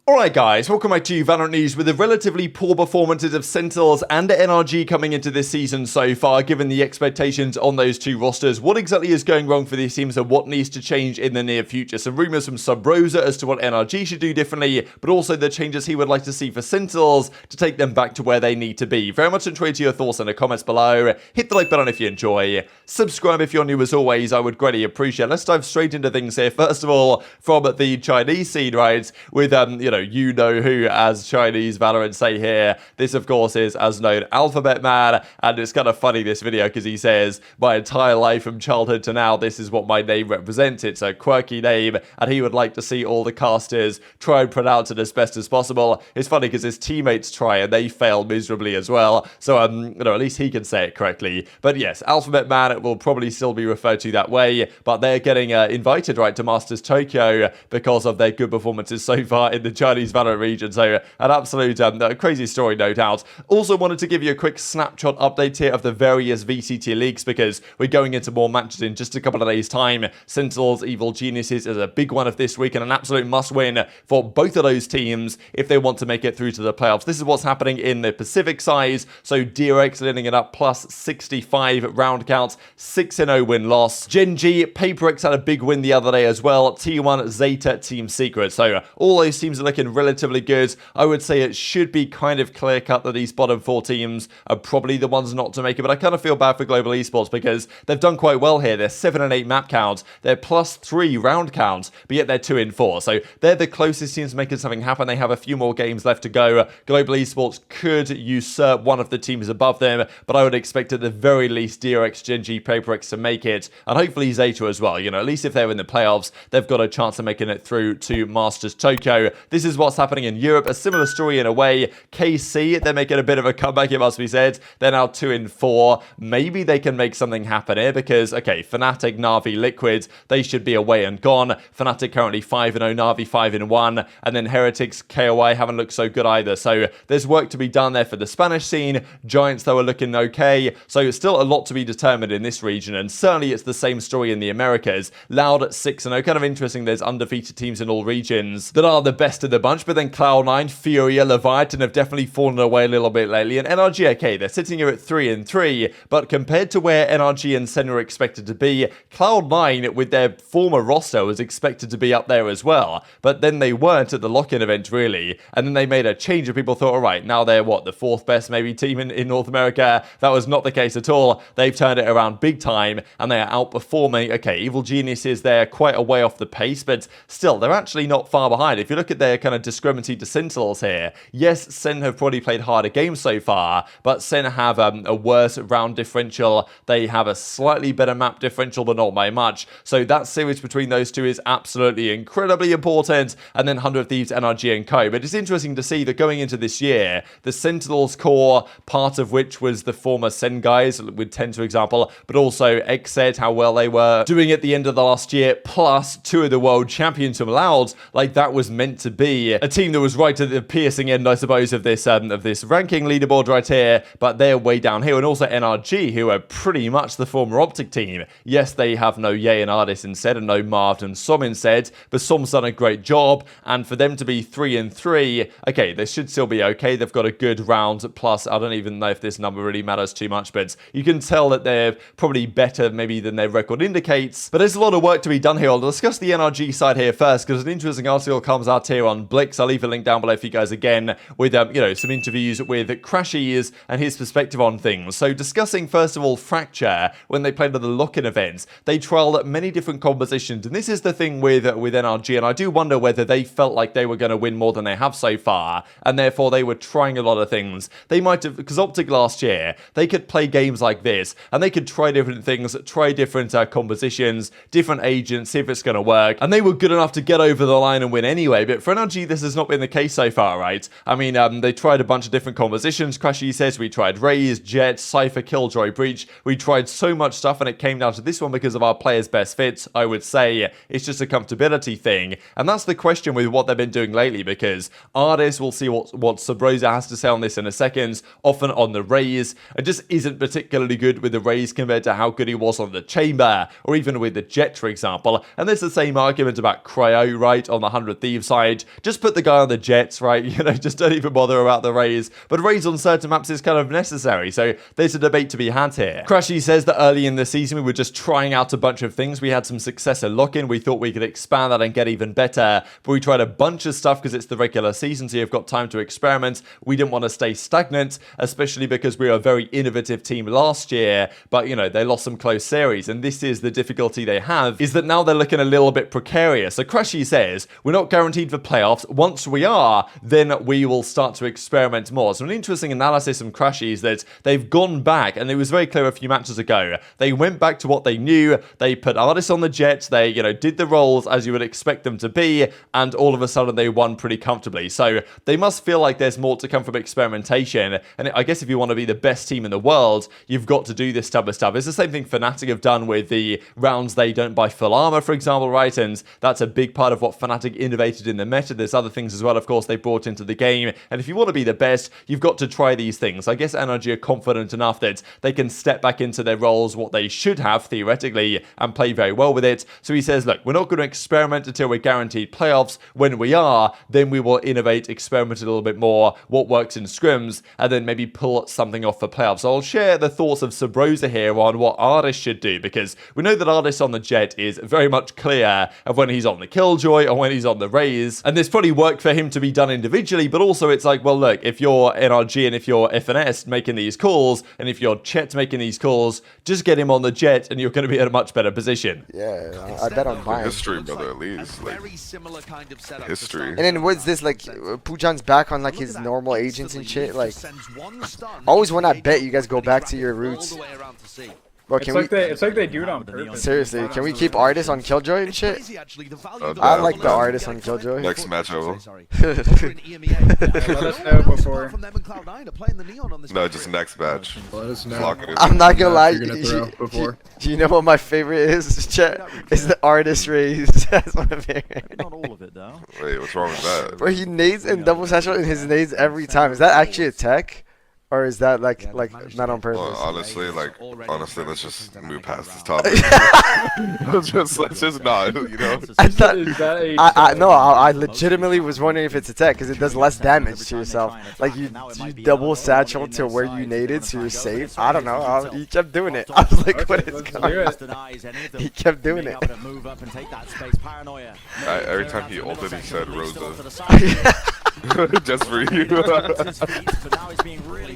Alright guys, welcome back to Valorant News. With the relatively poor performances of Sentinels and NRG coming into this season so far, given the expectations on those two rosters, what exactly is going wrong for these teams and what needs to change in the near future? Some rumours from Subroza as to what NRG should do differently, but also the changes he would like to see for Sentinels to take them back to where they need to be. Very much enjoy your thoughts in the comments below. Hit the like button if you enjoy. Subscribe if you're new as always, I would greatly appreciate it. Let's dive straight into things here. First of all, from the Chinese scene, right, with, you know who, as Chinese Valorant say here. This, of course, is, as known, Alphabet Man, and it's kind of funny, this video, because he says, my entire life from childhood to now, this is what my name represents. It's a quirky name, and he would like to see all the casters try and pronounce it as best as possible. It's funny because his teammates try, and they fail miserably as well, so, at least he can say it correctly. But yes, Alphabet Man will probably still be referred to that way, but they're getting invited, right, to Masters Tokyo because of their good performances so far in the Chinese Valorant region. So an absolute crazy story, no doubt. Also wanted to give you a quick snapshot update here of the various VCT leagues because we're going into more matches in just a couple of days time. Sentinels Evil Geniuses is a big one of this week and an absolute must win for both of those teams if they want to make it through to the playoffs. This is what's happening in the Pacific side. So DRX leading it up plus 65 round counts, 6-0 win-loss. Gen.G, PaperX had a big win the other day as well. T1 Zeta Team Secret. So all those teams are looking relatively good. I would say it should be kind of clear cut that these bottom four teams are probably the ones not to make it, but I kind of feel bad for Global Esports because they've done quite well here. They're 7 and 8 map counts, they're +3 round counts, but yet they're 2 and 4. So they're the closest teams making something happen. They have a few more games left to go. Global Esports could usurp one of the teams above them, but I would expect at the very least DRX, Gen.G, PaperX to make it, and hopefully Zeta as well. At least if they're in the playoffs, they've got a chance of making it through to Masters Tokyo. This is what's happening in Europe. A similar story in a way. KC, they're making a bit of a comeback, it must be said. They're now 2 and 4. Maybe they can make something happen here because, okay, Fnatic, Na'Vi, Liquid, they should be away and gone. Fnatic currently 5-0, Na'Vi 5-1, and then Heretics, KOI haven't looked so good either. So there's work to be done there for the Spanish scene. Giants, though, are looking okay. So still a lot to be determined in this region, and certainly it's the same story in the Americas. Loud at 6-0, kind of interesting. There's undefeated teams in all regions that are the best of the bunch, but then Cloud9, Furia, Leviathan have definitely fallen away a little bit lately, and NRG, okay, they're sitting here at 3 and 3, but compared to where NRG and Sen were expected to be, Cloud9 with their former roster was expected to be up there as well, but then they weren't at the lock-in event really, and then they made a change and people thought, alright, now they're what, the 4th best maybe team in North America? That was not the case at all. They've turned it around big time, and they are outperforming. Okay, Evil Geniuses, they're quite a way off the pace, but still, they're actually not far behind. If you look at their kind of discrepancy to Sentinels here, yes, Sen have probably played harder games so far, but Sen have a worse round differential. They have a slightly better map differential, but not by much. So that series between those two is absolutely incredibly important. And then 100 Thieves, NRG, and Co. But it's interesting to see that going into this year, the Sentinels core, part of which was the former Sen guys, with TenZ, for example, but also xCNed, how well they were doing at the end of the last year, plus 2 of the world champions from Loud. Like, that was meant to be a team that was right at the piercing end, I suppose, of this ranking leaderboard right here, but they're way down here. And also NRG, who are pretty much the former OpTic team. Yes, they have no Ye and Ardis instead, and no Marved and Som instead, but Som's done a great job, and for them to be 3 and 3, okay, they should still be okay. They've got a good round, plus I don't even know if this number really matters too much, but you can tell that they're probably better maybe than their record indicates. But there's a lot of work to be done here. I'll discuss the NRG side here first, because an interesting article comes out here on Blix. I'll leave a link down below for you guys again with some interviews with Crashies and his perspective on things. So discussing first of all Fracture, when they played at the lock-in events, they trialed many different compositions, and this is the thing with NRG, and I do wonder whether they felt like they were going to win more than they have so far, and therefore they were trying a lot of things. They might have, because OpTic last year, they could play games like this, and they could try different things, try different compositions, different agents, see if it's going to work, and they were good enough to get over the line and win anyway. But for NRG, this has not been the case so far, right? I mean, they tried a bunch of different compositions. Crashy says we tried Raze, Jet, Cypher, Killjoy, Breach. We tried so much stuff, and it came down to this one because of our players' best fits. I would say it's just a comfortability thing, and that's the question with what they've been doing lately, because Ardis, we'll see what Subroza has to say on this in a second, often on the Raze, and just isn't particularly good with the Raze compared to how good he was on the Chamber, or even with the Jet, for example. And there's the same argument about Cryo, right, on the 100 Thieves side. just put the guy on the Jets, right? You know, just don't even bother about the Rays. But Rays on certain maps is kind of necessary, so there's a debate to be had here. Crashy says that early in the season we were just trying out a bunch of things. We had some success at lock-in. We thought we could expand that and get even better, but we tried a bunch of stuff because it's the regular season, so you've got time to experiment. We didn't want to stay stagnant, especially because we were a very innovative team last year, but you know, they lost some close series, and this is the difficulty they have, is that now they're looking a little bit precarious. So Crashy says, we're not guaranteed for playoffs. Once we are, then we will start to experiment more. So an interesting analysis from Crashy is that they've gone back, and it was very clear a few matches ago, they went back to what they knew. They put artists on the Jets, they, you know, did the roles as you would expect them to be, and all of a sudden they won pretty comfortably. So they must feel like there's more to come from experimentation, and I guess if you want to be the best team in the world, you've got to do this type of stuff. It's the same thing Fnatic have done with the rounds they don't buy full armor, for example, right? And that's a big part of what Fnatic innovated in the meta. There's other things as well, of course, they brought into the game, and if you want to be the best, you've got to try these things. I guess NRG are confident enough that they can step back into their roles, what they should have, theoretically, and play very well with it. So he says, look, we're not going to experiment until we're guaranteed playoffs. When we are, then we will innovate, experiment a little bit more, what works in scrims, and then maybe pull something off for playoffs. So I'll share the thoughts of Subroza here on what Artist should do, because we know that Artist on the Jet is very much clear of when he's on the Killjoy or when he's on the Raze, and there's probably work for him to be done individually, but also it's like, well, look, if you're NRG and if you're FNS making these calls, and if you're Chet making these calls, just get him on the Jet and you're going to be in a much better position. Yeah, I bet on buying. History, brother, at least. Like, history. And then what's this, like, Pujan's back on, like, his normal agents and shit? Like, always when I bet you guys go back to your roots. Bro, can it's like they do it on purpose. Seriously, can we keep artists on Killjoy and shit? I like the artists on Killjoy. Next match I will. Let us know before. No, just next match. I'm not gonna lie. Before. Do you know what my favorite is, Chet? It's the artist raise. That's my favorite. Not all of it though. Wait, what's wrong with that? Where he nades and double satchel in his nades every time. Is that actually a tech? Or is that like not on purpose? Well, honestly, let's just move past this topic. let's just not, you know. I thought I legitimately was wondering if it's a tech because it does less damage to yourself. Like you double satchel to where you naded, so you're safe. I don't know. He kept doing it. I was like, what is going on? He kept doing it. Every time he ulted, he said Roza. Just for you.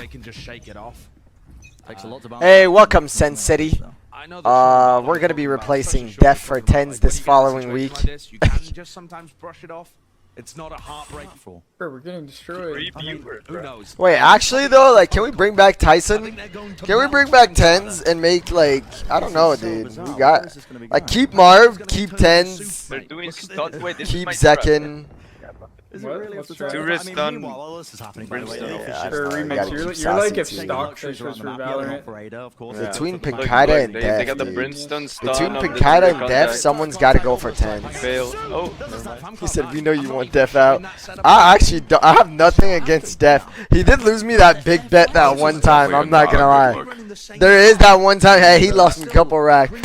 They can just shake it off. Hey, welcome, Sensei. We're gonna be replacing Dephh for TenZ this following week. You can just sometimes brush it off. It's not a heartbreak for. Bro, we're getting destroyed. Who knows? Wait, actually though, like, can we bring back Tyson? Can we bring back TenZ and make, like, I don't know, dude. We got, like, keep Marv, keep TenZ, keep Zekin. Is it really Two Redstone. You're like if Stockfish was for Valorant. Between Pancada and They got the Dephh, Brimstone dude. Between stun of the Pancada and contact. Dephh, someone's got to go for TenZ. Fail. Oh. He said, we know you want Dephh out. I actually don't, I have nothing against Dephh. He did lose me that big bet that one time, I'm not gonna lie. There is that one time, hey, he lost me a couple racks.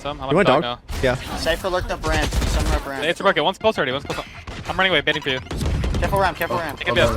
You want dog? Now. Yeah. Cypher lurked up ramp. Somewhere up ramp. It's a bucket. One's close already. One's close. I'm running away, baiting for you. Careful ramp. Careful ramp. Take a bit.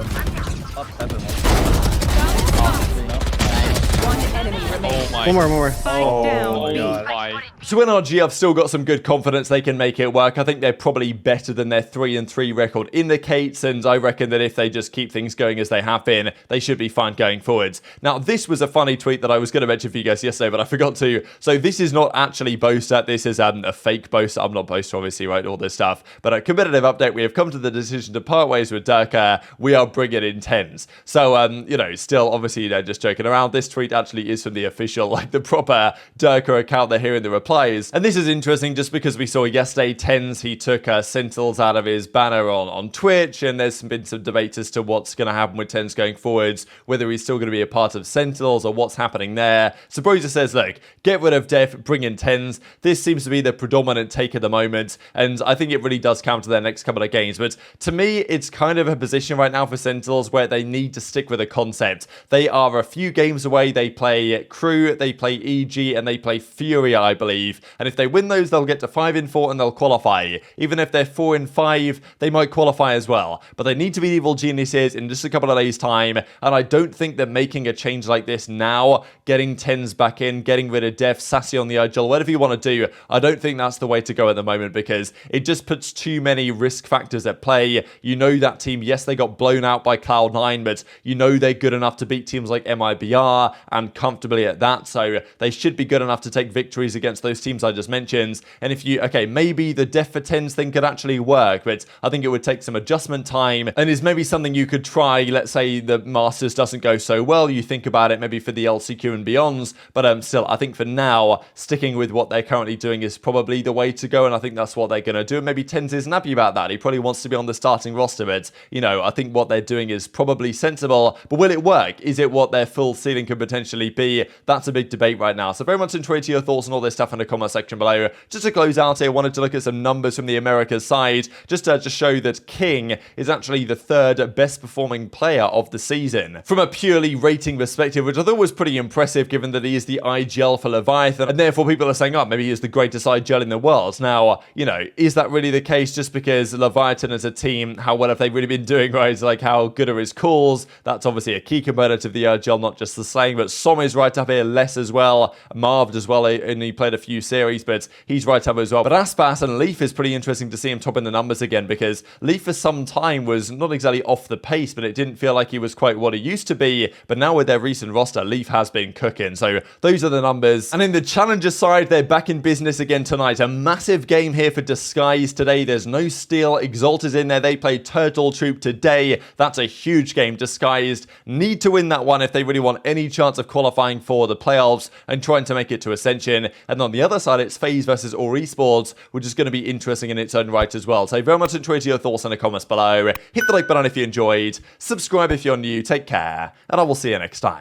Oh my. One more. Oh my. So NRG have still got some good confidence they can make it work. I think they're probably better than their 3-3 record indicates, and I reckon that if they just keep things going as they have been, they should be fine going forwards. Now, this was a funny tweet that I was going to mention for you guys yesterday, but I forgot to. So this is not actually Boaster. This is a fake Boaster. I'm not Boaster, obviously, right? All this stuff. But a competitive update, we have come to the decision to part ways with Durka. We are bringing in TenZ. So, you know, still, obviously, they're just joking around. This tweet actually is from the official, like the proper Durka account. They're here in the replies. And this is interesting just because we saw yesterday TenZ, he took Sentinels out of his banner on Twitch, and there's been some debate as to what's going to happen with TenZ going forwards, whether he's still going to be a part of Sentinels or what's happening there. Subroza says, look, get rid of Dephh, bring in TenZ. This seems to be the predominant take at the moment, and I think it really does count to their next couple of games. But to me, it's kind of a position right now for Sentinels where they need to stick with a concept. They are a few games away. They play Crew, they play EG, and they play Fury I believe. And if they win those, they'll get to 5-4 and they'll qualify. Even if they're 4-5, they might qualify as well. But they need to beat Evil Geniuses in just a couple of days' time. And I don't think that making a change like this now, getting TenZ back in, getting rid of Dephh, Sassy on the Agile, whatever you want to do, I don't think that's the way to go at the moment, because it just puts too many risk factors at play. You know that team, yes, they got blown out by Cloud9, but you know they're good enough to beat teams like MIBR, and comfortably at that, so they should be good enough to take victories against those teams I just mentioned. And if you, okay, maybe the Dephh for TenZ thing could actually work, but I think it would take some adjustment time, and is maybe something you could try. Let's say the Masters doesn't go so well, you think about it maybe for the LCQ and beyonds, but still, I think for now, sticking with what they're currently doing is probably the way to go, and I think that's what they're going to do. And maybe TenZ isn't happy about that. He probably wants to be on the starting roster, but, you know, I think what they're doing is probably sensible, but will it work? Is it what their full ceiling could potentially be? That's a big debate right now. So very much enjoyed your thoughts on all this stuff in the comment section below. Just to close out here, I wanted to look at some numbers from the Americas side, just to show that King is actually the third best performing player of the season. From a purely rating perspective, which I thought was pretty impressive, given that he is the IGL for Leviathan, and therefore people are saying, oh, maybe he is the greatest IGL in the world. Now, you know, is that really the case just because Leviathan as a team, how well have they really been doing, right? Like, how good are his calls? That's obviously a key component of the IGL, not just the slaying, but Som is right up here, Less as well, Marved as well, and he played a few series, but he's right up as well. But Aspas and Leaf is pretty interesting to see him topping the numbers again, because Leaf for some time was not exactly off the pace, but it didn't feel like he was quite what he used to be. But now with their recent roster, Leaf has been cooking. So those are the numbers. And in the challenger side, they're back in business again tonight. A massive game here for Disguise today. There's no Steel. Exalt is in there. They play Turtle Troop today. That's a huge game. Disguised need to win that one if they really want any chance of qualifying for the playoffs and trying to make it to Ascension. And on the other side, it's FaZe versus All Esports, which is going to be interesting in its own right as well. So very much enjoyed your thoughts in the comments below. Hit the like button if you enjoyed. Subscribe if you're new. Take care. And I will see you next time.